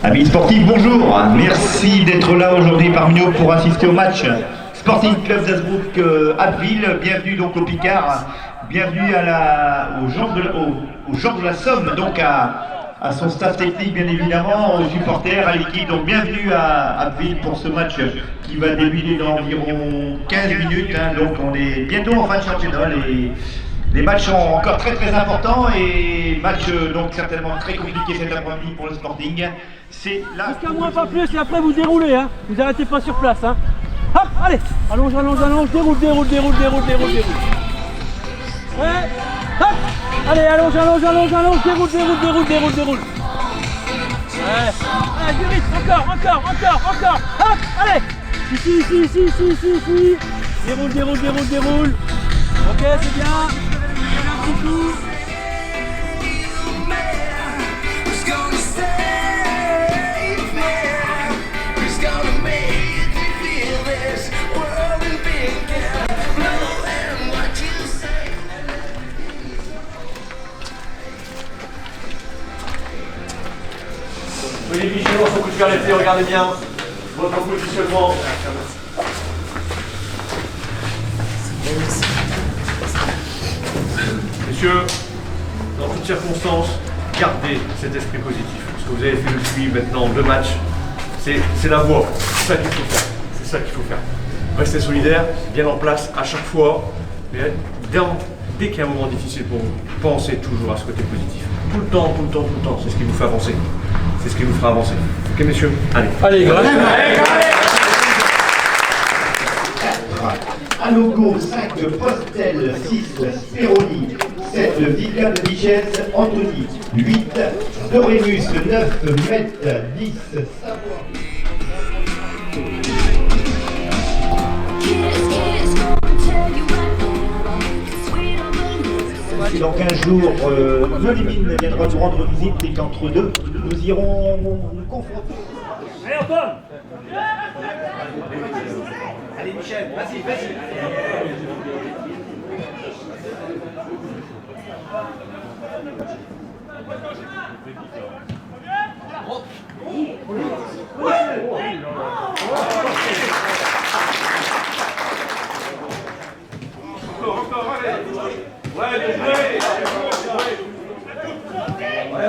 Amis sportifs, bonjour. Merci d'être là aujourd'hui parmi nous pour assister au match Sporting Club d'Azbrook Abbeville. Bienvenue donc au Picard. Bienvenue au genre de la Somme, donc à son staff technique bien évidemment, aux supporters, à l'équipe. Donc bienvenue à Abbeville pour ce match qui va débuter dans environ 15 minutes. Donc on est bientôt en fin de championnat. Les matchs sont encore très importants et match donc certainement très compliqué cet après-midi pour le Sporting. C'est là. Jusqu'à moins pas plus et après vous déroulez, hein. Vous arrêtez pas sur place, hein. Hop, allez, allonge, déroule. Ouais, hop, allez, allonge, déroule. Ouais, allez, du rythme, encore, hop, allez. Ici. Déroule. Ok, c'est bien. Un petit coup. Olivier Michel, son coup de fer l'été, regardez bien votre positionnement. Messieurs, dans toutes circonstances, gardez cet esprit positif. Ce que vous avez fait depuis maintenant 2 matchs, c'est la voie. C'est ça qu'il faut faire. Restez solidaires, bien en place à chaque fois. Mais dès qu'il y a un moment difficile pour vous, pensez toujours à ce côté positif. Tout le temps. C'est ce qui vous fait avancer. C'est ce qui vous fera avancer. Ok messieurs, allez. Alogo 5 Postel, 6 Speroni, 7 Villa de Vichès, Anthony, 8 Dorémus, 9 Met, 10 Savoie. Si dans 15 jours, Molimine viendra nous rendre visite et qu'entre deux, nous irons nous confronter. Allez, Antoine. Allez Michel, vas-y. Encore, allez. Ouais, bien joué. Ouais,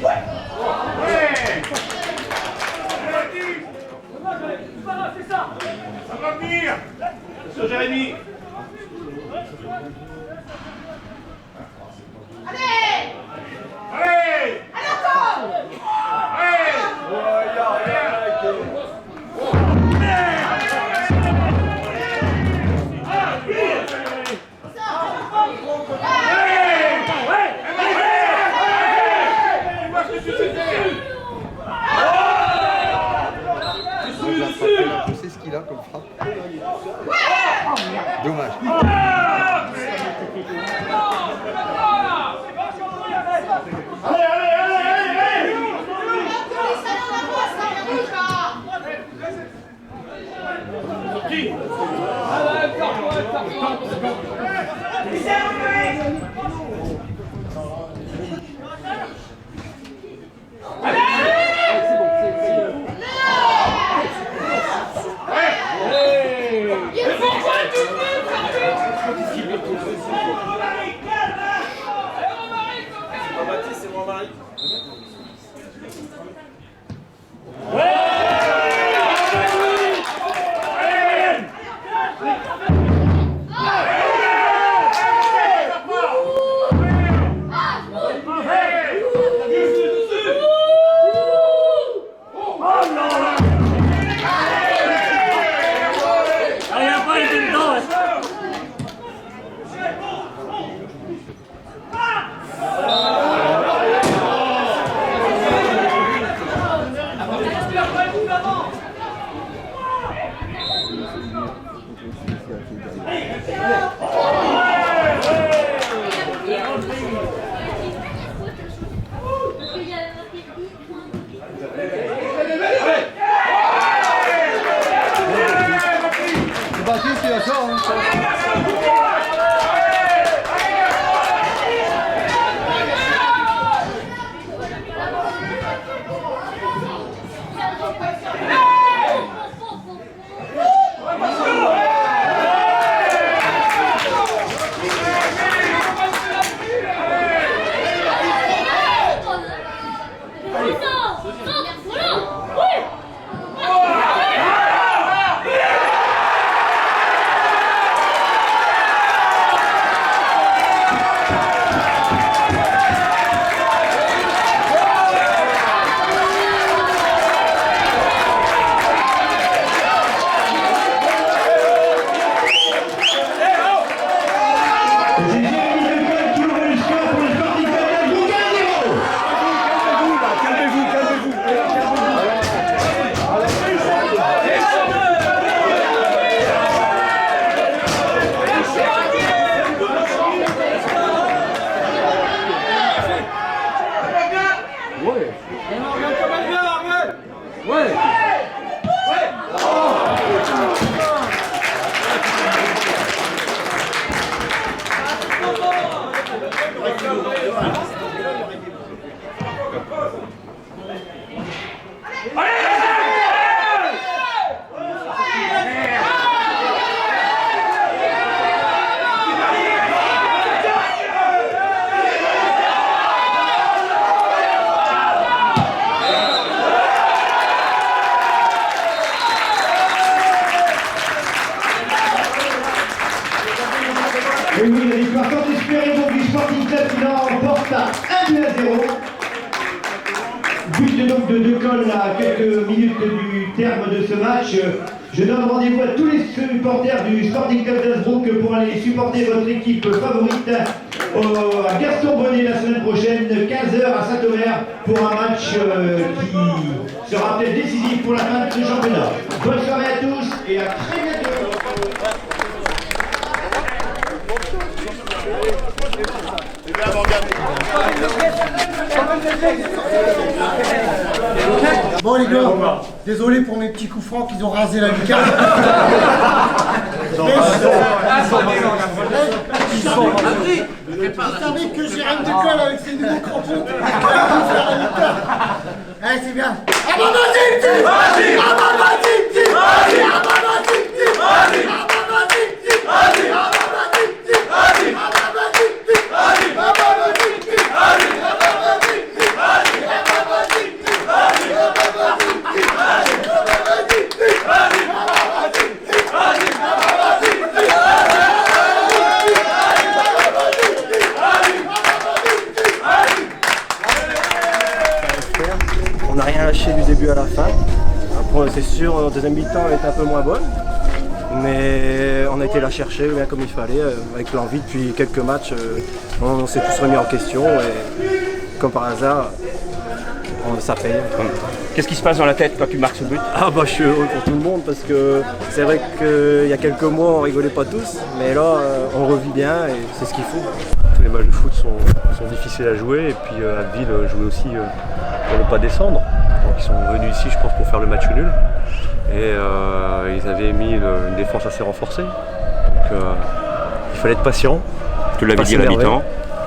Ouais. revenir. Monsieur Jérémy. Allez! Allez! Allez encore! Je sais ce qu'il a comme frappe. Dommage. C'est Baptiste qui la sort, Et oui, la victoire tant espérée donc du Sporting Club qui l'emporte à 1-0. But donc de De Col à quelques minutes du terme de ce match. Je donne rendez-vous à tous les supporters du Sporting Club d'Innsbruck pour aller supporter votre équipe favorite à Gaston Bonnet la semaine prochaine, 15h à Saint-Omer, pour un match qui sera peut-être décisif pour la fin de ce championnat. Bonne soirée à tous et à très bientôt. Bon les gars, désolé pour mes petits coups francs qu'ils ont rasé la lucarne. Vous savez que j'ai rien de colle avec ces nouveaux crampons. Allez, c'est bien. Abandonne-y, petit! Vas-y! Abandonne-y, petit! Vas-y! Abandonne-y, petit! Vas-y! Abandonne-y, petit! Vas-y! Abandonne-y, petit! Vas-y! Abandonne-y, petit! Vas-y! Abandonne-y, petit! Vas-y! Abandonne-y, petit! Vas-y! Abandonne-y, petit! Vas-y! Abandonne-y, petit! Vas-y! Abandonne-y, petit! Vas-y! Abandonne-y, petit! Vas-y! c'est sûr, en deuxième mi-temps, elle était un peu moins bonne. Mais on a été la chercher bien comme il fallait, avec l'envie depuis quelques matchs. On s'est tous remis en question et comme par hasard, ça paye. Qu'est-ce qui se passe dans la tête quand tu marques ce but? Ah bah je suis heureux pour tout le monde parce que c'est vrai qu'il y a quelques mois on rigolait pas tous, mais là on revit bien et c'est ce qu'il faut. Tous les matchs de foot sont difficiles à jouer et puis Abbeville jouait aussi pour ne pas descendre. Donc ils sont venus ici je pense pour faire le match nul et ils avaient mis une défense assez renforcée. Donc il fallait être patient. Tu l'avais dit à la mi-temps?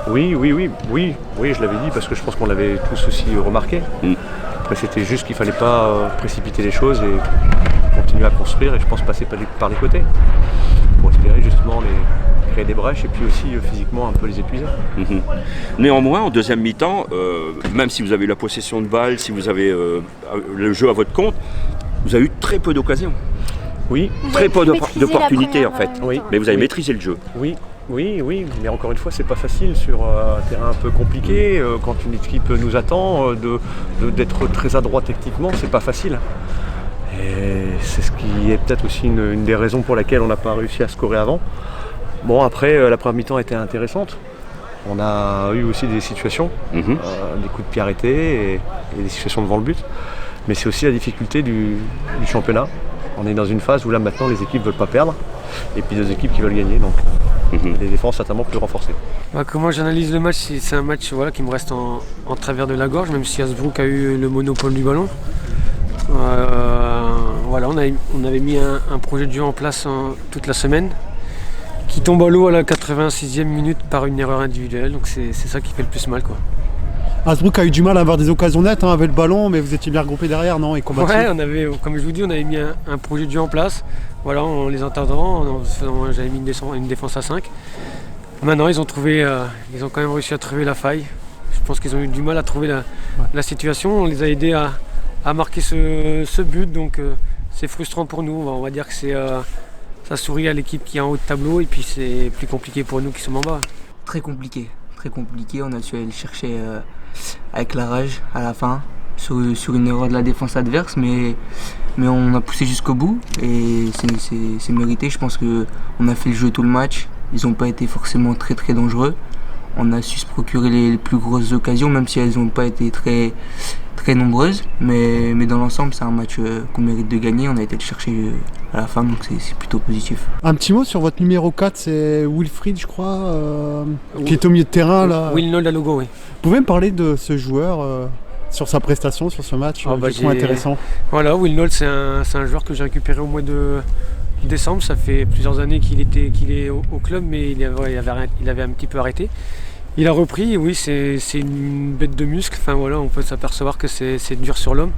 Oui, je l'avais dit parce que je pense qu'on l'avait tous aussi remarqué. Après c'était juste qu'il ne fallait pas précipiter les choses et continuer à construire et je pense passer par les côtés pour espérer justement créer des brèches et puis aussi physiquement un peu les épuiser. Néanmoins, en deuxième mi-temps, même si vous avez eu la possession de balle, si vous avez le jeu à votre compte, vous avez eu très peu d'occasions. Oui. Très peu d'opportunités en fait. Oui. Mais vous avez maîtrisé le jeu. Oui, mais encore une fois, c'est pas facile sur un terrain un peu compliqué. Quand une équipe nous attend, d'être très adroit techniquement, c'est pas facile. Et c'est ce qui est peut-être aussi une des raisons pour laquelle on n'a pas réussi à scorer avant. Bon, après, la première mi-temps était intéressante. On a eu aussi des situations, des coups de pied arrêtés et des situations devant le but. Mais c'est aussi la difficulté du championnat. On est dans une phase où là maintenant les équipes ne veulent pas perdre et puis deux équipes qui veulent gagner. Donc les défenses certainement plus renforcées. Comment j'analyse le match, c'est un match qui me reste en travers de la gorge, même si Hasbrook a eu le monopole du ballon. On avait mis un projet de jeu en place toute la semaine qui tombe à l'eau à la 86e minute par une erreur individuelle. Donc c'est ça qui fait le plus mal, quoi. Hasbrook a eu du mal à avoir des occasions nettes avec le ballon, mais vous étiez bien regroupés derrière, non? Et combatifs. Ouais, comme je vous dis, on avait mis un projet de jeu en place. Voilà, en les entendant, j'avais mis une défense à 5. Maintenant, ils ont quand même réussi à trouver la faille. Je pense qu'ils ont eu du mal à trouver la situation. On les a aidés à marquer ce but, donc c'est frustrant pour nous. On va dire que ça sourit à l'équipe qui est en haut de tableau, et puis c'est plus compliqué pour nous qui sommes en bas. Très compliqué. On a su aller le chercher avec la rage à la fin sur une erreur de la défense adverse, mais on a poussé jusqu'au bout et c'est mérité. Je pense qu'on a fait le jeu tout le match. Ils n'ont pas été forcément très très dangereux. On a su se procurer les plus grosses occasions, même si elles n'ont pas été très très nombreuses, mais dans l'ensemble c'est un match qu'on mérite de gagner. On a été le chercher à la fin, donc c'est plutôt positif. Un petit mot sur votre numéro 4, c'est Wilfried, je crois, qui est au milieu de terrain là. Wilnold à logo, oui. Vous pouvez me parler de ce joueur, sur sa prestation, sur ce match, je trouve intéressant. Voilà, Wilnold c'est un joueur que j'ai récupéré au mois de décembre. Ça fait plusieurs années qu'il est au club, mais il avait un petit peu arrêté. Il a repris, oui, c'est une bête de muscle. Enfin voilà, on peut s'apercevoir que c'est dur sur l'homme.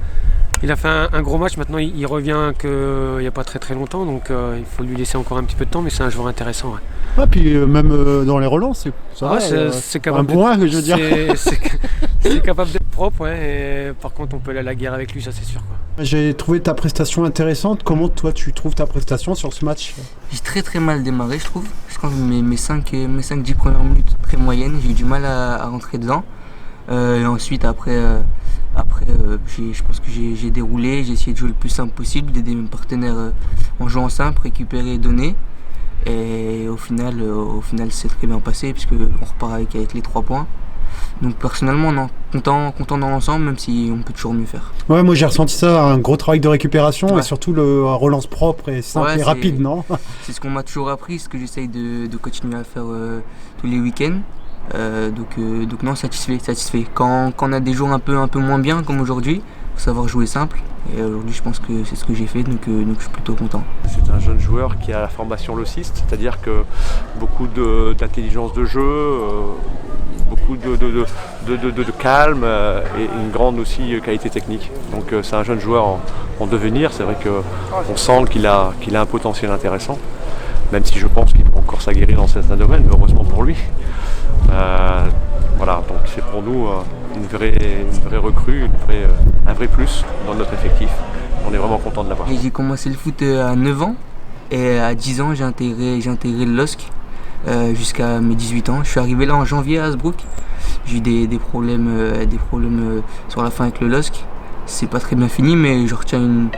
Il a fait un gros match. Maintenant, il revient il n'y a pas très très longtemps, donc il faut lui laisser encore un petit peu de temps, mais c'est un joueur intéressant. Ouais. Ah, puis même dans les relance, c'est capable un bon je veux dire. C'est capable d'être propre, ouais. Et par contre, on peut aller à la guerre avec lui, ça c'est sûr, quoi. J'ai trouvé ta prestation intéressante. Comment toi tu trouves ta prestation sur ce match? J'ai très très mal démarré, je trouve. Je pense que mes 5-10 premières minutes très moyennes, j'ai eu du mal à rentrer dedans. Et ensuite après je pense que j'ai déroulé, j'ai essayé de jouer le plus simple possible, d'aider mes partenaires en jouant simple, récupérer et donner. Et au final c'est très bien passé puisqu'on repart avec les 3 points. Donc personnellement non, content dans l'ensemble, même si on peut toujours mieux faire. Ouais, moi j'ai ressenti ça, un gros travail de récupération, et surtout le relance propre et simple et rapide, non? C'est ce qu'on m'a toujours appris, ce que j'essaye de continuer à faire tous les week-ends. Donc non, satisfait. Quand on a des jours un peu moins bien comme aujourd'hui, faut savoir jouer simple. Et aujourd'hui, je pense que c'est ce que j'ai fait, donc je suis plutôt content. C'est un jeune joueur qui a la formation lossiste, c'est-à-dire que beaucoup d'intelligence de jeu, beaucoup de calme et une grande aussi qualité technique. Donc c'est un jeune joueur en devenir. C'est vrai qu'on sent qu'il a un potentiel intéressant, même si je pense qu'il peut encore s'aguerrir dans certains domaines, mais heureusement pour lui. Voilà, donc c'est pour nous une vraie recrue, un vrai plus dans notre effectif. On est vraiment content de l'avoir. J'ai commencé le foot à 9 ans et à 10 ans j'ai intégré le LOSC jusqu'à mes 18 ans. Je suis arrivé là en janvier à Hasbrook. J'ai eu des problèmes sur la fin avec le LOSC. C'est pas très bien fini, mais je retiens une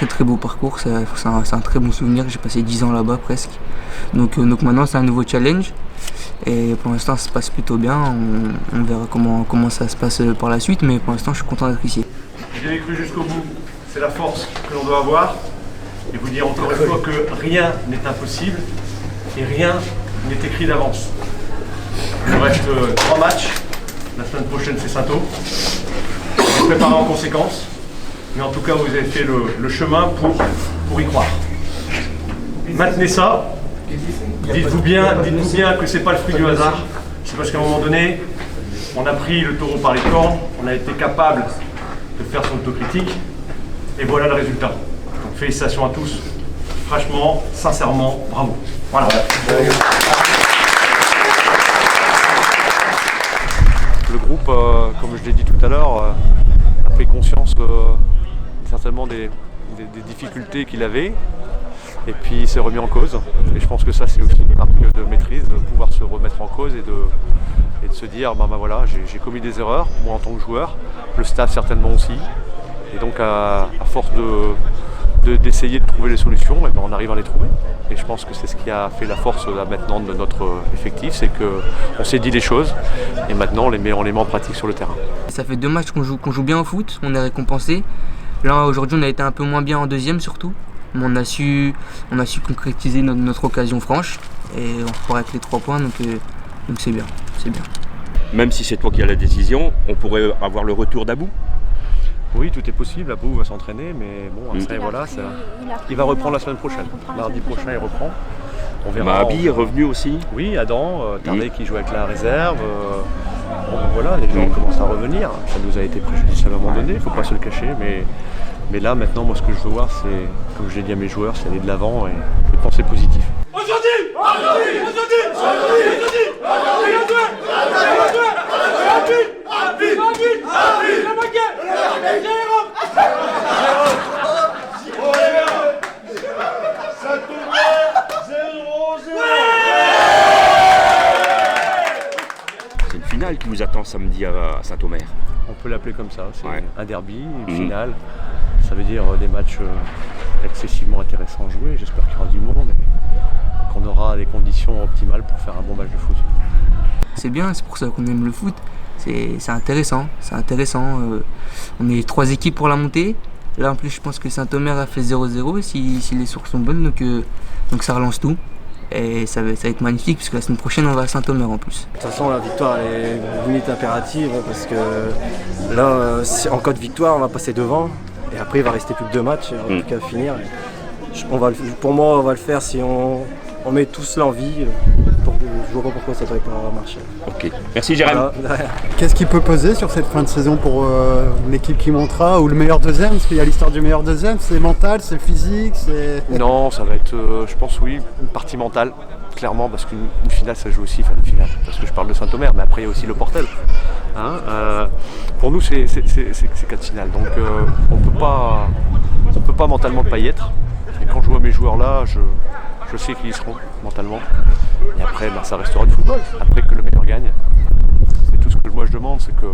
très beau parcours, c'est un très bon souvenir, j'ai passé 10 ans là-bas presque. Donc maintenant c'est un nouveau challenge et pour l'instant ça se passe plutôt bien, on verra comment ça se passe par la suite, mais pour l'instant je suis content d'être ici. J'y avais cru jusqu'au bout, c'est la force que l'on doit avoir et vous dire encore une fois que rien n'est impossible et rien n'est écrit d'avance. Il nous reste 3 matchs, la semaine prochaine c'est Saint-O. Vous préparez en conséquence, mais en tout cas vous avez fait le chemin pour y croire. Maintenez ça, dites-vous bien que c'est pas le fruit du hasard, c'est parce qu'à un moment donné, on a pris le taureau par les cornes, on a été capable de faire son autocritique, et voilà le résultat. Donc félicitations à tous, franchement, sincèrement, bravo. Voilà. Le groupe, comme je l'ai dit tout à l'heure, a pris conscience certainement des difficultés qu'il avait et puis il s'est remis en cause. Et je pense que ça c'est aussi une marque de maîtrise, de pouvoir se remettre en cause et de se dire voilà, j'ai commis des erreurs, moi en tant que joueur, le staff certainement aussi. Et donc à force d'essayer de trouver les solutions, et on arrive à les trouver. Et je pense que c'est ce qui a fait la force là, maintenant de notre effectif, c'est qu'on s'est dit les choses et maintenant on les met en pratique sur le terrain. Ça fait 2 matchs qu'on joue bien au foot, on est récompensé. Là aujourd'hui on a été un peu moins bien en deuxième surtout, mais on a su concrétiser notre occasion franche et on repart avec les 3 points, donc c'est bien, c'est bien. Même si c'est toi qui as la décision, on pourrait avoir le retour d'Abou? Oui, tout est possible, Abou va s'entraîner, mais bon, après voilà, il va reprendre la semaine prochaine. Mardi prochain, il reprend. On verra. Mahabi est revenu aussi? Oui, Adam, Tardé qui joue avec la réserve. Voilà, les gens commencent à revenir. Ça nous a été préjudicié à un moment donné, il ne faut pas se le cacher, mais là, maintenant, moi, ce que je veux voir, c'est, comme je l'ai dit à mes joueurs, c'est aller de l'avant et penser positif. C'est une finale qui vous attend samedi à Saint-Omer. On peut l'appeler comme ça, c'est un derby, une finale. Ça veut dire des matchs excessivement intéressants à jouer. J'espère qu'il y aura du monde et qu'on aura les conditions optimales pour faire un bon match de foot. C'est bien, c'est pour ça qu'on aime le foot. C'est intéressant, on est 3 équipes pour la montée. Là en plus je pense que Saint-Omer a fait 0-0 si les sources sont bonnes, donc ça relance tout. Et ça va être magnifique puisque la semaine prochaine on va à Saint-Omer en plus. De toute façon la victoire est limite impérative parce que là en cas de victoire on va passer devant et après il va rester plus que 2 matchs, il n'y aura plus qu'à finir. Pour moi on va le faire si on met tous l'envie. Je vois pas pourquoi ça devrait pas marcher. Ok, merci Jérém. Voilà. Qu'est-ce qui peut peser sur cette fin de saison pour l'équipe qui montera ou le meilleur deuxième? Parce qu'il y a l'histoire du meilleur deuxième, c'est mental, c'est physique, c'est... Non, ça va être, je pense oui, une partie mentale, clairement, parce qu'une finale ça joue aussi, une finale, parce que je parle de Saint-Omer, mais après il y a aussi le Portel. Pour nous c'est 4 finales, donc on peut pas mentalement pas y être. Et quand je vois mes joueurs là, je sais qu'ils y seront mentalement. Et après, ça restera du football. Après que le meilleur gagne. C'est tout ce que moi je demande, c'est que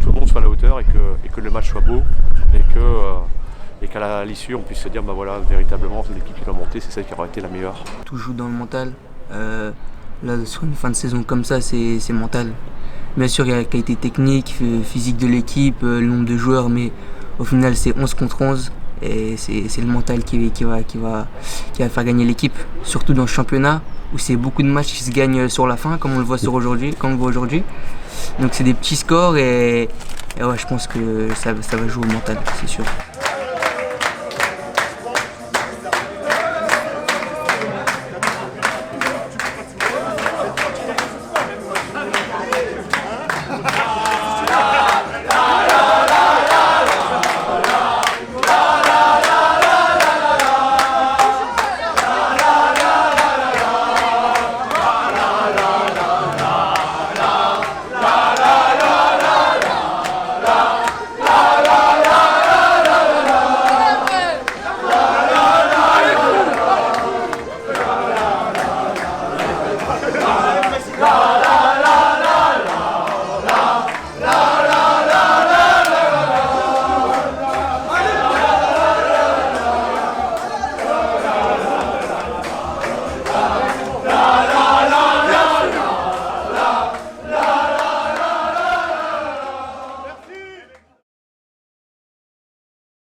tout le monde soit à la hauteur et que le match soit beau et qu'à l'issue on puisse se dire voilà, véritablement l'équipe qui va monter, c'est celle qui aura été la meilleure. Tout joue dans le mental. Là sur une fin de saison comme ça, c'est mental. Bien sûr il y a la qualité technique, physique de l'équipe, le nombre de joueurs, mais au final c'est 11 contre 11. Et c'est le mental qui va faire gagner l'équipe, surtout dans le championnat où c'est beaucoup de matchs qui se gagnent sur la fin, comme on le voit aujourd'hui. Donc c'est des petits scores et ouais, je pense que ça va jouer au mental, c'est sûr.